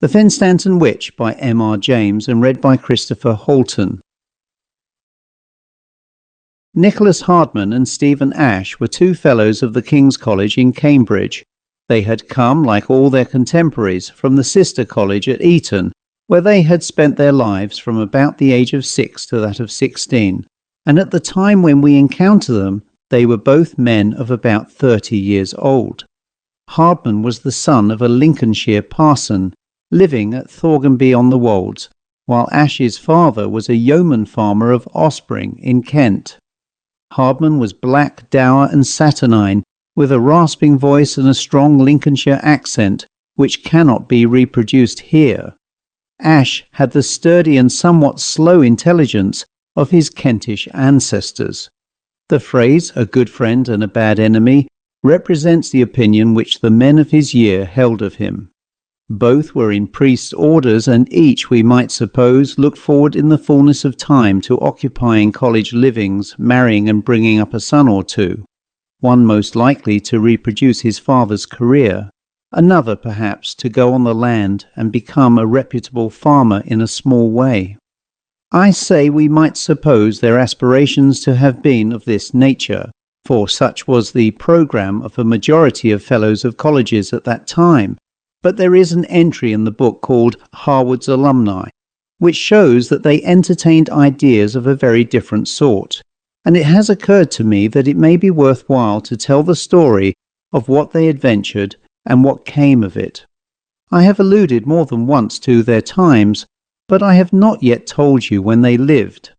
The Fenstanton Witch by M.R.James and read by Christopher Halton. Nicholas Hardman and Stephen Ash were two fellows of the King's College in Cambridge. They had come, like all their contemporaries, from the sister college at Eton, where they had spent their lives from about the age of 6 to that of 16, and at the time when we encounter them, they were both men of about 30 years old. Hardman was the son of a Lincolnshire parson, living at Thorganby-on-the-Wolds, while Ash's father was a yeoman farmer of Ospring in Kent. Hardman was black, dour and saturnine, with a rasping voice and a strong Lincolnshire accent, which cannot be reproduced here. Ash had the sturdy and somewhat slow intelligence of his Kentish ancestors. The phrase, a good friend and a bad enemy, represents the opinion which the men of his year held of him. Both were in priests' orders, and each, we might suppose, looked forward in the fullness of time to occupying college livings, marrying and bringing up a son or two, one most likely to reproduce his father's career, another perhaps to go on the land and become a reputable farmer in a small way. I say we might suppose their aspirations to have been of this nature, for such was the programme of a majority of fellows of colleges at that time. But there is an entry in the book called Harwood's Alumni, which shows that they entertained ideas of a very different sort, and it has occurred to me that it may be worthwhile to tell the story of what they adventured and what came of it. I have alluded more than once to their times, but I have not yet told you when they lived.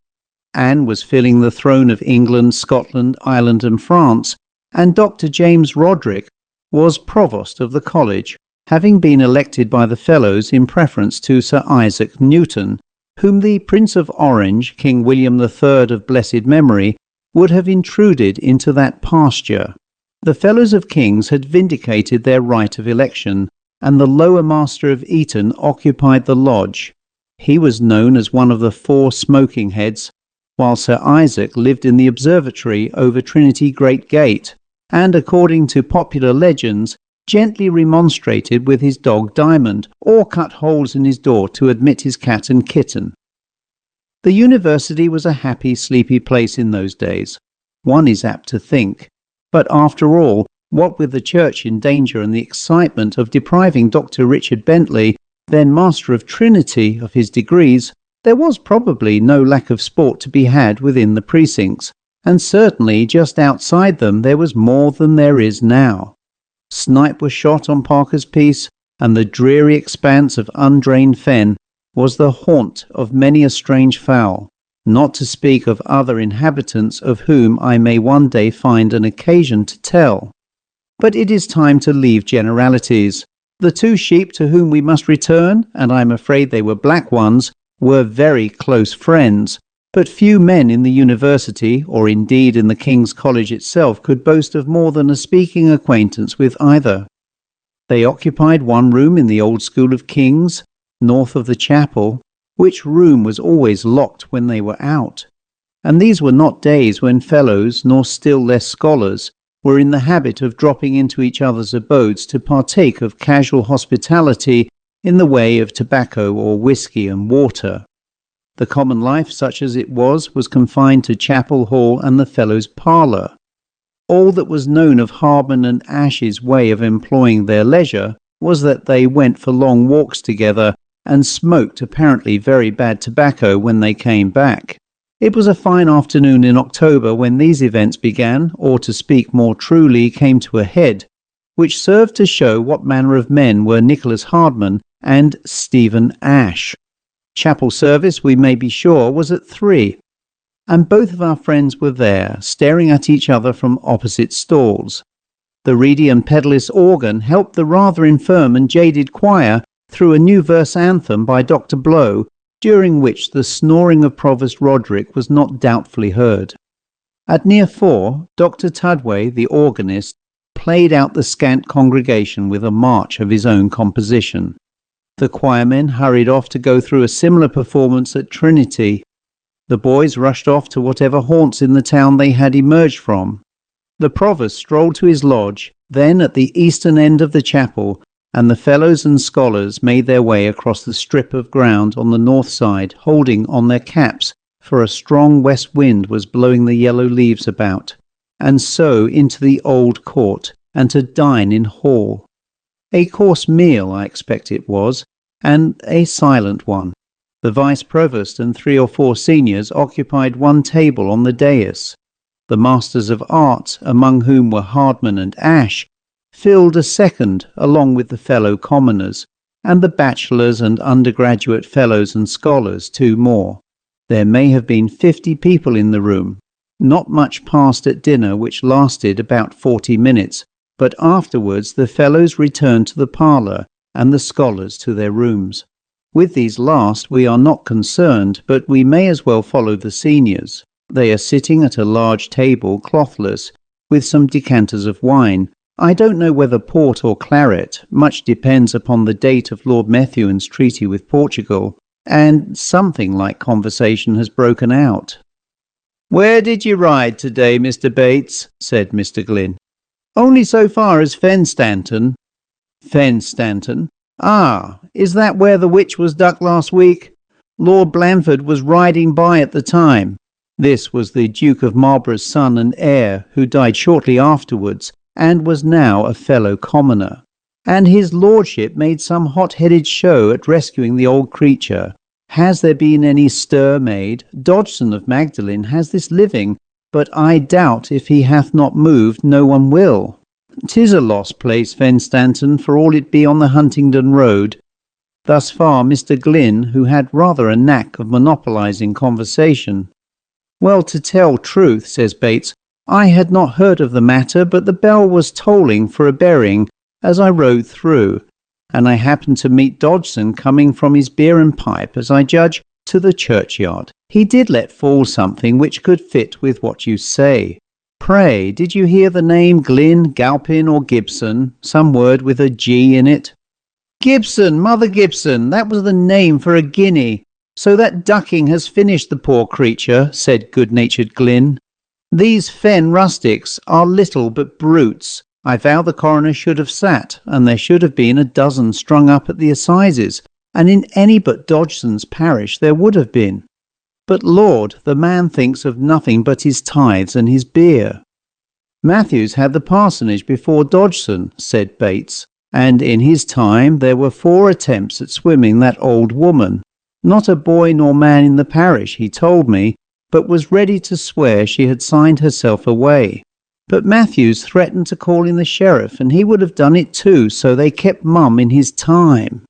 Anne was filling the throne of England, Scotland, Ireland and France, and Dr. James Roderick was provost of the college, having been elected by the Fellows in preference to Sir Isaac Newton, whom the Prince of Orange, King William III of blessed memory, would have intruded into that pasture. The Fellows of Kings had vindicated their right of election, and the lower master of Eton occupied the lodge. He was known as one of the 4 smoking heads, while Sir Isaac lived in the observatory over Trinity Great Gate, and according to popular legends, gently remonstrated with his dog Diamond, or cut holes in his door to admit his cat and kitten. The university was a happy, sleepy place in those days, one is apt to think. But after all, what with the church in danger and the excitement of depriving Dr. Richard Bentley, then Master of Trinity, of his degrees, there was probably no lack of sport to be had within the precincts, and certainly just outside them there was more than there is now. Snipe was shot on Parker's Piece, and the dreary expanse of undrained fen was the haunt of many a strange fowl, not to speak of other inhabitants of whom I may one day find an occasion to tell. But it is time to leave generalities. The 2 sheep to whom we must return, and I am afraid they were black ones, were very close friends, but few men in the university, or indeed in the King's College itself, could boast of more than a speaking acquaintance with either. They occupied one room in the old School of Kings, north of the chapel, which room was always locked when they were out. And these were not days when fellows, nor still less scholars, were in the habit of dropping into each other's abodes to partake of casual hospitality in the way of tobacco or whisky and water. The common life, such as it was confined to chapel, hall, and the Fellows' parlour. All that was known of Hardman and Ash's way of employing their leisure was that they went for long walks together and smoked apparently very bad tobacco when they came back. It was a fine afternoon in October when these events began, or to speak more truly, came to a head, which served to show what manner of men were Nicholas Hardman and Stephen Ash. Chapel service, we may be sure, was at 3, and both of our friends were there, staring at each other from opposite stalls. The reedy and pedalist organ helped the rather infirm and jaded choir through a new verse anthem by Dr. Blow, during which the snoring of Provost Roderick was not doubtfully heard. At near 4, Dr. Tudway, the organist, played out the scant congregation with a march of his own composition. The choirmen hurried off to go through a similar performance at Trinity. The boys rushed off to whatever haunts in the town they had emerged from. The provost strolled to his lodge. Then, at the eastern end of the chapel, and the fellows and scholars made their way across the strip of ground on the north side, holding on their caps, for a strong west wind was blowing the yellow leaves about, and so into the old court, and to dine in hall. A course meal, I expect it was, and a silent one. The vice-provost and 3 or 4 seniors occupied one table on the dais. The masters of arts, among whom were Hardman and Ash, filled a second along with the fellow commoners, and the bachelors and undergraduate fellows and scholars 2 more. There may have been 50 people in the room. Not much passed at dinner, which lasted about 40 minutes, but afterwards the fellows returned to the parlour and the scholars to their rooms. With these last we are not concerned, but we may as well follow the seniors. They are sitting at a large table, clothless, with some decanters of wine. I don't know whether port or claret, much depends upon the date of Lord Methuen treaty with Portugal, and something like conversation has broken out. "Where did you ride today, Mr. Bates?" said Mr. Glynn. "Only so far as Fenstanton." "Fenstanton? Ah, is that where the witch was ducked last week? Lord Blandford was riding by at the time." This was the Duke of Marlborough's son and heir, who died shortly afterwards, and was now a fellow commoner. "And his lordship made some hot-headed show at rescuing the old creature. Has there been any stir made? Dodgson of Magdalen has this living, but I doubt if he hath not moved, no one will. 'Tis a lost place, Fenstanton, for all it be on the Huntingdon road." Thus far Mr. Glynn, who had rather a knack of monopolizing conversation. "Well, to tell truth," says Bates, "I had not heard of the matter, but the bell was tolling for a burying as I rode through, and I happened to meet Dodgson coming from his beer and pipe, as I judge, to the churchyard. He did let fall something which could fit with what you say. Pray, did you hear the name Glynn, Galpin, or Gibson, some word with a G in it?" "Gibson, Mother Gibson, that was the name for a guinea. So that ducking has finished the poor creature," said good-natured Glynn. "These fen rustics are little but brutes. I vow the coroner should have sat, and there should have been a dozen strung up at the assizes, and in any but Dodgson's parish there would have been. But Lord, the man thinks of nothing but his tithes and his beer." "Matthews had the parsonage before Dodgson," said Bates, "and in his time there were 4 attempts at swimming that old woman. Not a boy nor man in the parish, he told me, but was ready to swear she had signed herself away. But Matthews threatened to call in the sheriff, and he would have done it too, so they kept mum in his time."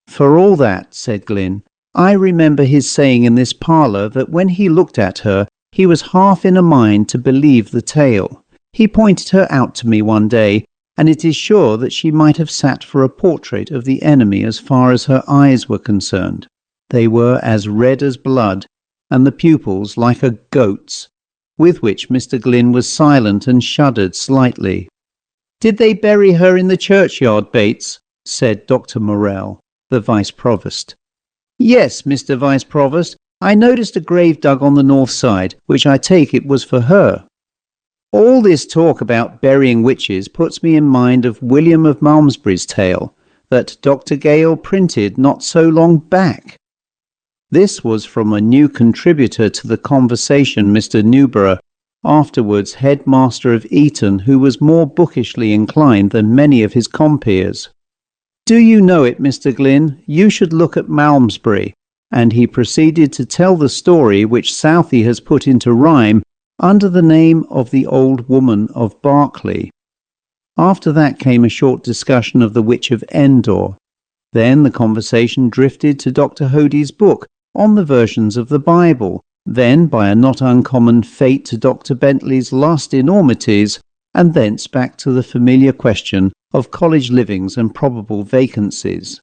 "For all that," said Glynn, "I remember his saying in this parlour that when he looked at her, he was half in a mind to believe the tale. He pointed her out to me one day, and it is sure that she might have sat for a portrait of the enemy as far as her eyes were concerned. They were as red as blood, and the pupils like a goat's." With which Mr. Glynn was silent and shuddered slightly. "Did they bury her in the churchyard, Bates?" said Dr. Morell, the vice-provost. "Yes, Mr. Vice-Provost, I noticed a grave dug on the north side, which I take it was for her." All this talk about burying witches puts me in mind of William of Malmesbury's tale, that Dr. Gale printed not so long back. This was from a new contributor to the conversation, Mr. Newborough, afterwards headmaster of Eton, who was more bookishly inclined than many of his compeers. "Do you know it, Mr. Glynn? You should look at Malmesbury." And he proceeded to tell the story which Southey has put into rhyme under the name of the Old Woman of Berkeley. After that came a short discussion of the Witch of Endor. Then the conversation drifted to Dr. Hodey's book on the versions of the Bible, then by a not uncommon fate to Dr. Bentley's last enormities, and thence back to the familiar question of college livings and probable vacancies.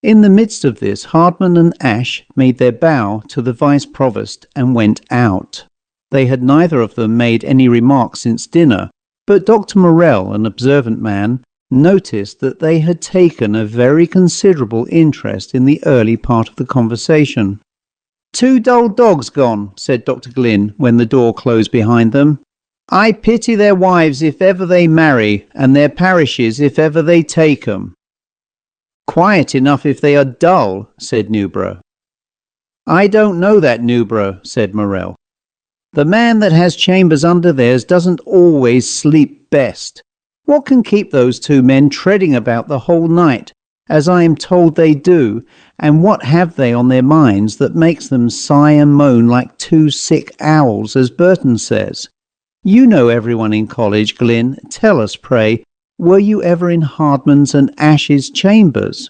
In the midst of this, Hardman and Ash made their bow to the vice-provost and went out. They had neither of them made any remark since dinner, but Dr. Morell, an observant man, noticed that they had taken a very considerable interest in the early part of the conversation. "2 dull dogs gone," said Dr. Glynn, when the door closed behind them. "I pity their wives if ever they marry, and their parishes if ever they take 'em." Quiet enough if they are dull, said Newborough. I don't know that, Newborough, said Morrell. The man that has chambers under theirs doesn't always sleep best. What can keep those two men treading about the whole night, as I am told they do, and what have they on their minds that makes them sigh and moan like two sick owls, as Burton says? You know everyone in college, Glyn. Tell us, pray, were you ever in Hardman's and Ash's chambers?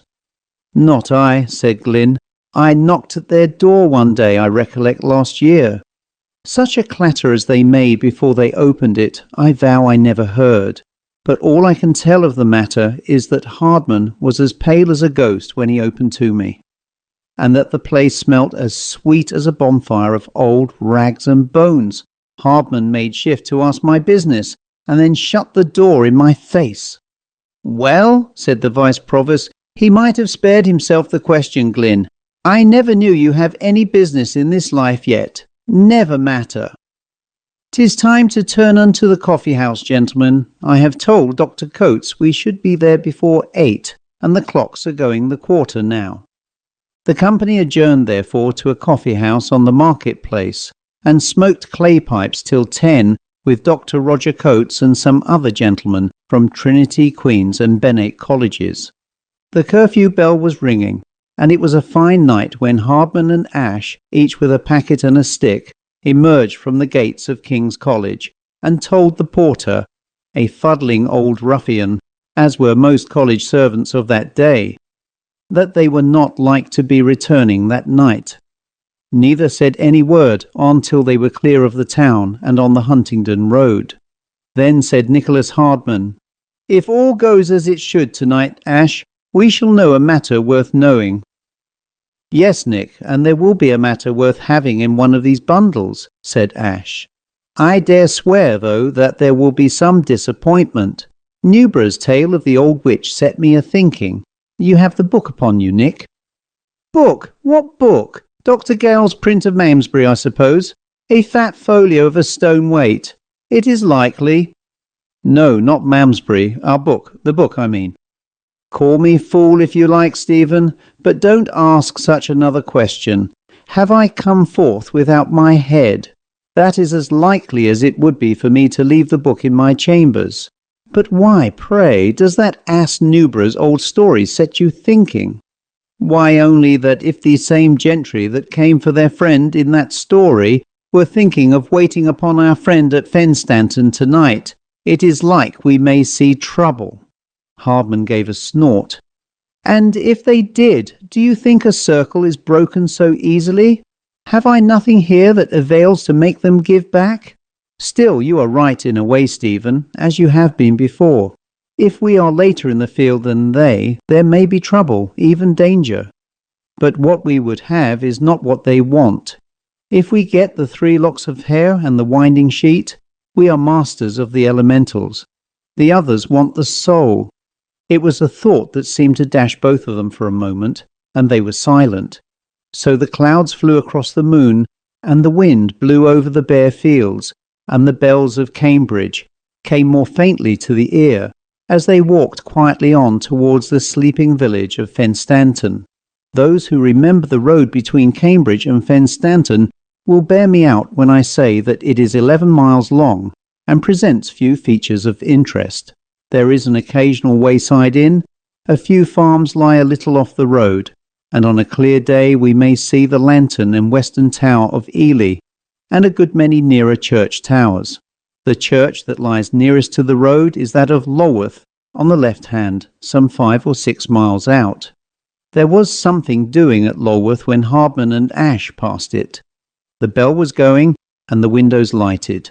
Not I, said Glyn. I knocked at their door one day, I recollect, last year. Such a clatter as they made before they opened it, I vow I never heard. But all I can tell of the matter is that Hardman was as pale as a ghost when he opened to me, and that the place smelt as sweet as a bonfire of old rags and bones. Hardman made shift to ask my business, and then shut the door in my face. Well, said the Vice-Provost, he might have spared himself the question, Glyn. I never knew you have any business in this life yet. Never matter. 'Tis time to turn unto the coffee-house, gentlemen. I have told Dr. Coates we should be there before 8, and the clocks are going the quarter now. The company adjourned therefore to a coffee-house on the market-place, and smoked clay pipes till 10 with Dr. Roger Coates and some other gentlemen from Trinity, Queen's and Bennet colleges. The curfew bell was ringing, and it was a fine night when Hardman and Ash, each with a packet and a stick, emerged from the gates of King's College, and told the porter, a fuddling old ruffian, as were most college servants of that day, that they were not like to be returning that night. Neither said any word on till they were clear of the town and on the Huntingdon road. Then said Nicholas Hardman, If all goes as it should tonight, Ash, we shall know a matter worth knowing. Yes, Nick, and there will be a matter worth having in one of these bundles, said Ash. I dare swear, though, that there will be some disappointment. Newborough's tale of the old witch set me a-thinking. You have the book upon you, Nick. Book? What book? Dr. Gale's print of Malmesbury, I suppose. A fat folio of a stone weight. It is likely. No, not Malmesbury. Our book. The book, I mean. Call me fool if you like, Stephen, but don't ask such another question. Have I come forth without my head? That is as likely as it would be for me to leave the book in my chambers. But why, pray, does that ass Newborough's old story set you thinking? Why, only that if the same gentry that came for their friend in that story were thinking of waiting upon our friend at Fenstanton tonight, it is like we may see trouble. Hardman gave a snort. And if they did, do you think a circle is broken so easily? Have I nothing here that avails to make them give back? Still, you are right in a way, Stephen, as you have been before. If we are later in the field than they, there may be trouble, even danger. But what we would have is not what they want. If we get the 3 locks of hair and the winding sheet, we are masters of the elementals. The others want the soul. It was a thought that seemed to dash both of them for a moment, and they were silent. So the clouds flew across the moon, and the wind blew over the bare fields, and the bells of Cambridge came more faintly to the ear as they walked quietly on towards the sleeping village of Fenstanton. Those who remember the road between Cambridge and Fenstanton will bear me out when I say that it is 11 miles long and presents few features of interest. There is an occasional wayside inn, a few farms lie a little off the road, and on a clear day we may see the lantern and western tower of Ely, and a good many nearer church towers. The church that lies nearest to the road is that of Lulworth, on the left hand, some 5 or 6 miles out. There was something doing at Lulworth when Hardman and Ash passed it. The bell was going, and the windows lighted.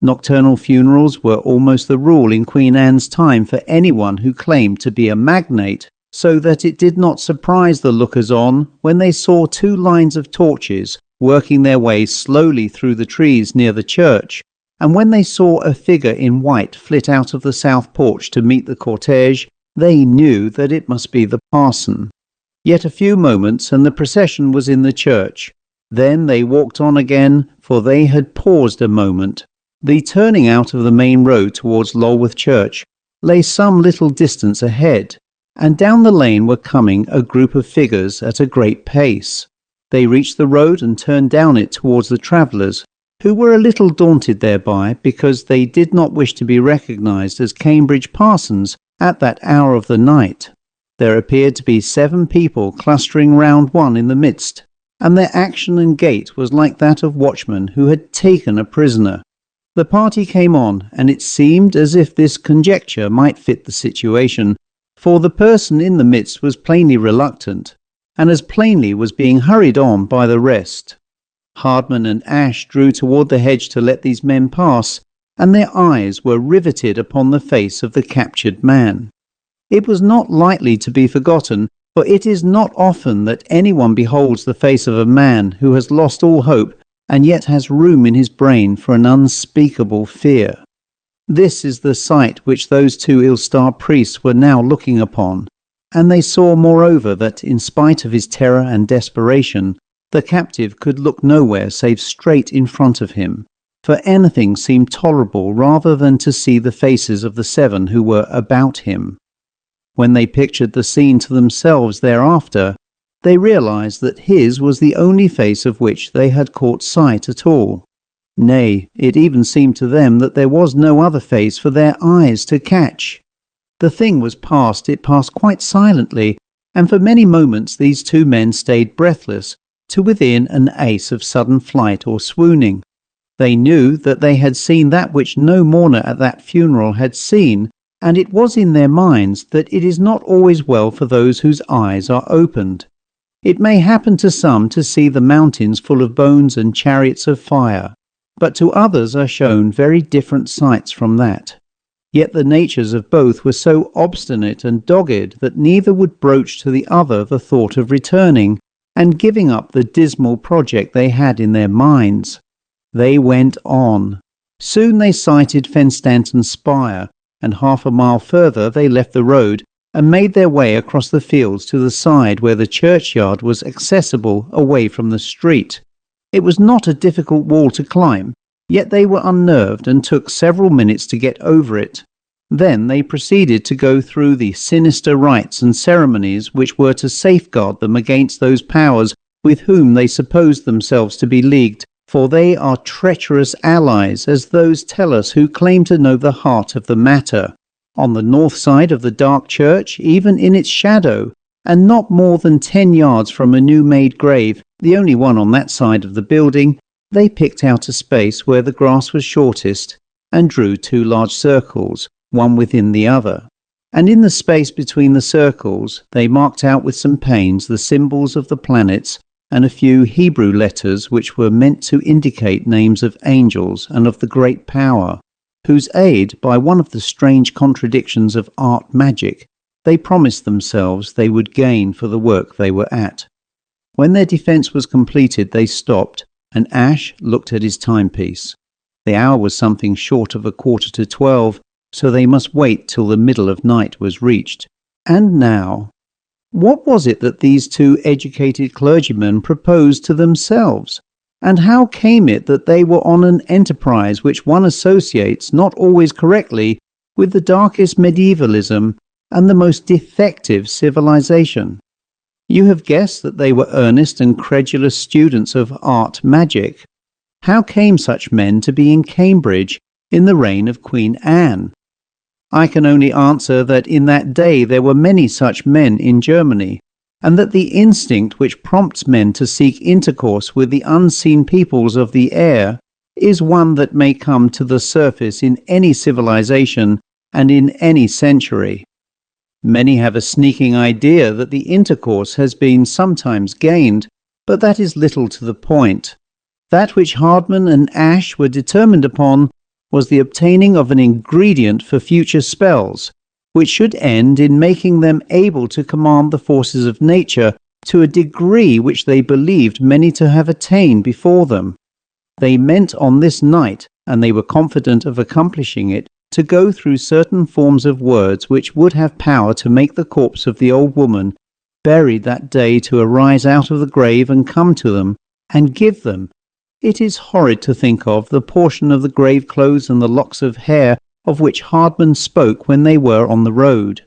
Nocturnal funerals were almost the rule in Queen Anne's time for anyone who claimed to be a magnate, so that it did not surprise the lookers-on when they saw 2 lines of torches working their way slowly through the trees near the church, and when they saw a figure in white flit out of the south porch to meet the cortege, they knew that it must be the parson. Yet a few moments and the procession was in the church. Then they walked on again, for they had paused a moment. The turning out of the main road towards Lulworth Church lay some little distance ahead, and down the lane were coming a group of figures at a great pace. They reached the road and turned down it towards the travellers, who were a little daunted thereby because they did not wish to be recognised as Cambridge parsons at that hour of the night. There appeared to be 7 people clustering round one in the midst, and their action and gait was like that of watchmen who had taken a prisoner. The party came on, and it seemed as if this conjecture might fit the situation, for the person in the midst was plainly reluctant, and as plainly was being hurried on by the rest. Hardman and Ash drew toward the hedge to let these men pass, and their eyes were riveted upon the face of the captured man. It was not lightly to be forgotten, for it is not often that anyone beholds the face of a man who has lost all hope and yet has room in his brain for an unspeakable fear. This is the sight which those 2 ill-starred priests were now looking upon, and they saw moreover that in spite of his terror and desperation, the captive could look nowhere save straight in front of him, for anything seemed tolerable rather than to see the faces of the 7 who were about him. When they pictured the scene to themselves thereafter, they realized that his was the only face of which they had caught sight at all. Nay, it even seemed to them that there was no other face for their eyes to catch. The thing was past, it passed quite silently, and for many moments these 2 men stayed breathless, to within an ace of sudden flight or swooning. They knew that they had seen that which no mourner at that funeral had seen, and it was in their minds that it is not always well for those whose eyes are opened. It may happen to some to see the mountains full of bones and chariots of fire, but to others are shown very different sights from that. Yet the natures of both were so obstinate and dogged that neither would broach to the other the thought of returning, and giving up the dismal project they had in their minds. They went on. Soon they sighted Fenstanton spire, and half a mile further they left the road and made their way across the fields to the side where the churchyard was accessible away from the street. It was not a difficult wall to climb, yet they were unnerved and took several minutes to get over it. Then they proceeded to go through the sinister rites and ceremonies which were to safeguard them against those powers with whom they supposed themselves to be leagued, for they are treacherous allies, as those tell us who claim to know the heart of the matter. On the north side of the dark church, even in its shadow, and not more than 10 yards from a new-made grave, the only one on that side of the building, they picked out a space where the grass was shortest, and drew 2 large circles, one within the other. And in the space between the circles, they marked out with some pains the symbols of the planets and a few Hebrew letters which were meant to indicate names of angels and of the great power, whose aid, by one of the strange contradictions of art magic, they promised themselves they would gain for the work they were at. When their defence was completed, they stopped, and Ash looked at his timepiece. The hour was something short of 11:45, so they must wait till the middle of night was reached. And now, what was it that these 2 educated clergymen proposed to themselves? And how came it that they were on an enterprise which one associates, not always correctly, with the darkest medievalism and the most defective civilization? You have guessed that they were earnest and credulous students of art magic. How came such men to be in Cambridge in the reign of Queen Anne? I can only answer that in that day there were many such men in Germany, and that the instinct which prompts men to seek intercourse with the unseen peoples of the air is one that may come to the surface in any civilization and in any century. Many have a sneaking idea that the intercourse has been sometimes gained, but that is little to the point. That which Hardman and Ash were determined upon was the obtaining of an ingredient for future spells, which should end in making them able to command the forces of nature to a degree which they believed many to have attained before them. They meant on this night, and they were confident of accomplishing it, to go through certain forms of words which would have power to make the corpse of the old woman buried that day to arise out of the grave and come to them, and give them, it is horrid to think of, the portion of the grave clothes and the locks of hair of which Hardman spoke when they were on the road.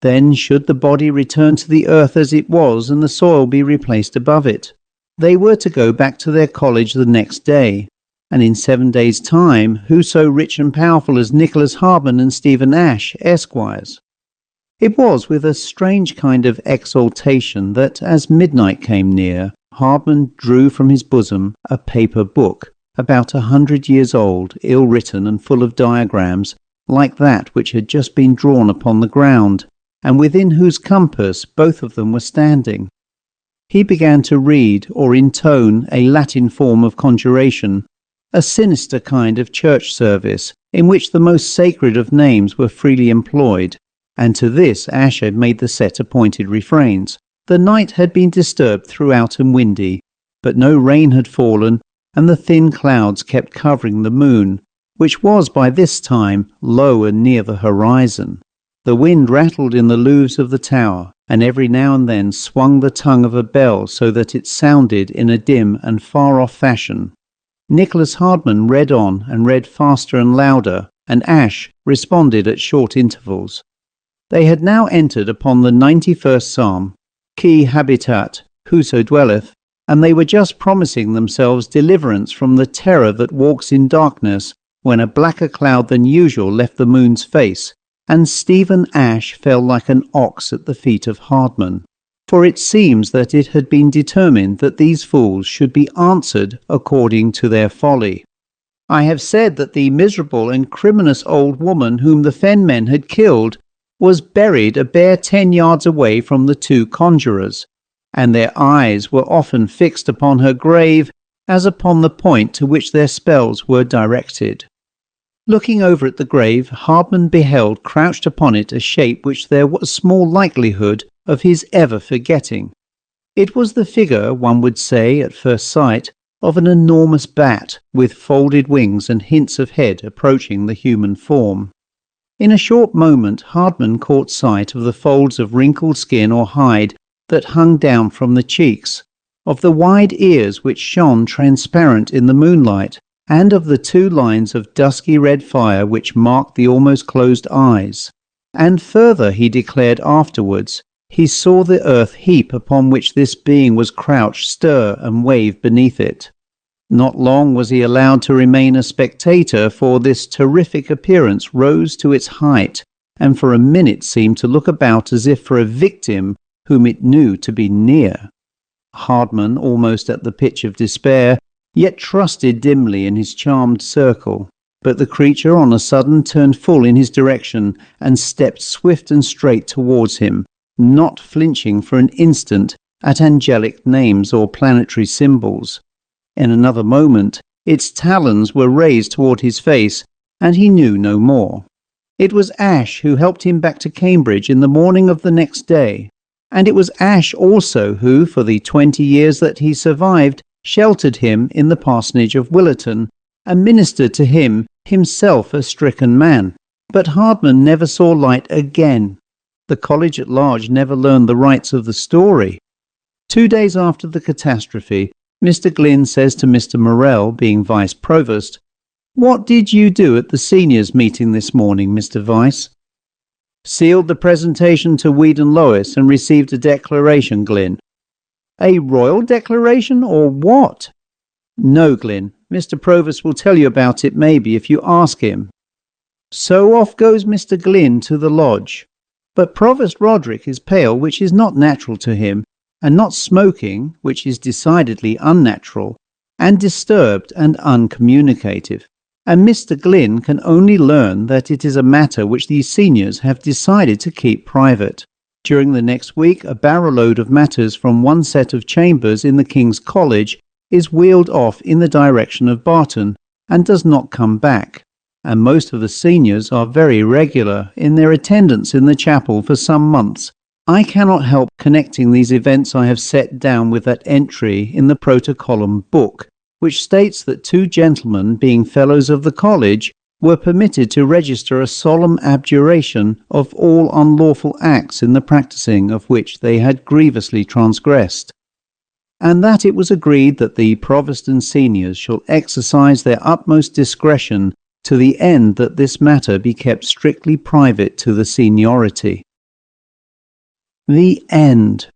Then should the body return to the earth as it was and the soil be replaced above it. They were to go back to their college the next day, and in 7 days' time, who so rich and powerful as Nicholas Hardman and Stephen Ashe, Esquires? It was with a strange kind of exaltation that, as midnight came near, Hardman drew from his bosom a paper book, about 100 years old, ill-written and full of diagrams, like that which had just been drawn upon the ground, and within whose compass both of them were standing. He began to read or intone a Latin form of conjuration, a sinister kind of church service, in which the most sacred of names were freely employed, and to this Ashe had made the set appointed refrains. The night had been disturbed throughout and windy, but no rain had fallen, and the thin clouds kept covering the moon, which was by this time low and near the horizon. The wind rattled in the louvres of the tower, and every now and then swung the tongue of a bell so that it sounded in a dim and far-off fashion. Nicholas Hardman read on and read faster and louder, and Ashe responded at short intervals. They had now entered upon the 91st Psalm, Qui habitat, whoso dwelleth, and they were just promising themselves deliverance from the terror that walks in darkness, when a blacker cloud than usual left the moon's face, and Stephen Ashe fell like an ox at the feet of Hardman. For it seems that it had been determined that these fools should be answered according to their folly. I have said that the miserable and criminous old woman whom the Fen men had killed was buried a bare 10 yards away from the two conjurers, and their eyes were often fixed upon her grave as upon the point to which their spells were directed. Looking over at the grave, Hardman beheld crouched upon it a shape which there was small likelihood of his ever forgetting. It was the figure, one would say at first sight, of an enormous bat, with folded wings and hints of head approaching the human form. In a short moment Hardman caught sight of the folds of wrinkled skin or hide that hung down from the cheeks, of the wide ears which shone transparent in the moonlight, and of the 2 lines of dusky red fire which marked the almost closed eyes. And further, he declared afterwards, he saw the earth heap upon which this being was crouched stir and wave beneath it. Not long was he allowed to remain a spectator, for this terrific appearance rose to its height, and for a minute seemed to look about as if for a victim whom it knew to be near. Hardman, almost at the pitch of despair, yet trusted dimly in his charmed circle, but the creature on a sudden turned full in his direction, and stepped swift and straight towards him, not flinching for an instant at angelic names or planetary symbols. In another moment, its talons were raised toward his face, and he knew no more. It was Ashe who helped him back to Cambridge in the morning of the next day, and it was Ashe also who, for the 20 years that he survived, sheltered him in the parsonage of Willerton, and ministered to him, himself a stricken man. But Hardman never saw light again. The college at large never learned the rights of the story. 2 days after the catastrophe, Mr. Glynn says to Mr. Morrell, being Vice Provost, "What did you do at the seniors' meeting this morning, Mr. Vice?" "Sealed the presentation to Weed and Lois and received a declaration, Glynn." "A royal declaration, or what?" "No, Glynn. Mr. Provost will tell you about it maybe if you ask him." So off goes Mr. Glynn to the lodge. But Provost Roderick is pale, which is not natural to him, and not smoking, which is decidedly unnatural, and disturbed and uncommunicative, and Mr. Glynn can only learn that it is a matter which these seniors have decided to keep private. During the next week, a barrow-load of matters from one set of chambers in the King's College is wheeled off in the direction of Barton, and does not come back, and most of the seniors are very regular in their attendance in the chapel for some months. I cannot help connecting these events I have set down with that entry in the Protocollum book, which states that 2 gentlemen, being fellows of the college, were permitted to register a solemn abjuration of all unlawful acts in the practising of which they had grievously transgressed, and that it was agreed that the Provost and Seniors shall exercise their utmost discretion to the end that this matter be kept strictly private to the seniority. The end.